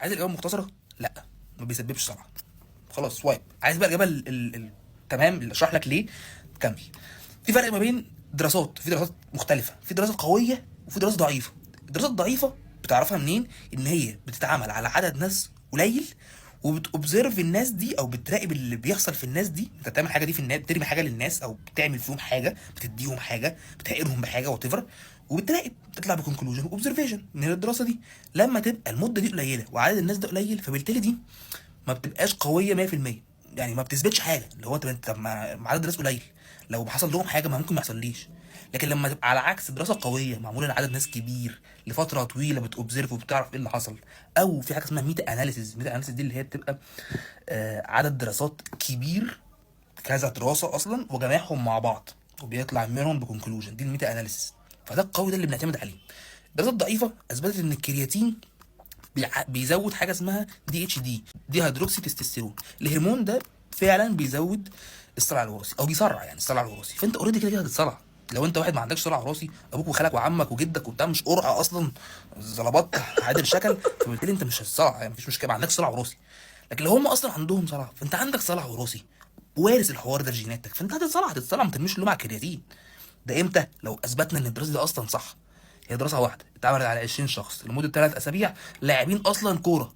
عايز الاجابه المختصره؟ لا، ما بيسببش صلع. خلاص سوايب. عايز بقى الاجابه تمام اللي اشرح لك ليه؟ كمل. في فرق ما بين دراسات، في دراسات مختلفه، في دراسات قويه وفي دراسات ضعيفه. الدراسات الضعيفه بتعرفها منين؟ ان هي بتتعامل على عدد ناس قليل، وبتوبزرف الناس دي او بتراقب اللي بيحصل في الناس دي. انت بتعمل حاجه دي في الناس، بترمي حاجه للناس او بتعمل فيهم حاجه، بتديهم حاجه، بتهائرهم بحاجه وات ايفر، وبتراقب تطلع بكونكلوجن واوبزرفيشن من الدراسه دي. لما تبقى المده دي قليله وعدد الناس ده قليل، فبالتالي دي ما بتبقاش قويه 100%. يعني ما بتثبتش حاجه، اللي هو انت مع عدد ناس قليل لو حصل لهم حاجه ما ممكن ما يحصليش. لكن لما تبقى على عكس دراسه قويه معموله لعدد ناس كبير لفتره طويله، بتوبزرف وبتعرف ايه اللي حصل، او في حاجه اسمها ميتا اناليسيز. ميتا اناليسيز دي اللي هي بتبقى عدد دراسات كبير، كذا دراسه اصلا وجمعهم مع بعض وبيطلع منهم بكونكلوجن، دي الميتا اناليسيز. فده القوي، ده اللي بنعتمد عليه. الدراسات الضعيفه اثبتت ان الكرياتين بيزود حاجه اسمها دي اتش دي هيدروكسي تستوستيرون. الهرمون ده فعلا بيزود الصلع الوراثي او بيسرع يعني الصلع الوراثي. فانت اوريدي كده كده هتتصلع. لو انت واحد ما عندكش صلع وراثي، ابوك وخالك وعمك وجدك وبتاع مش قرعه اصلا، ظلبات عادل شكل، فبالتالي انت مش هتتصلع، يعني مفيش مشكله، ما عندكش صلع وراثي. لكن لو هم اصلا عندهم صلع، فانت عندك صلع وراثي وارث الحوار ده لجيناتك، فانت هتتصلع. ما ترميش اللوم على الكرياتين. ده امتى؟ لو اثبتنا ان الدراسه دي اصلا صح. هي دراسه واحده اتعملت على 20 شخص لمده 3 اسابيع، لاعبين اصلا كوره.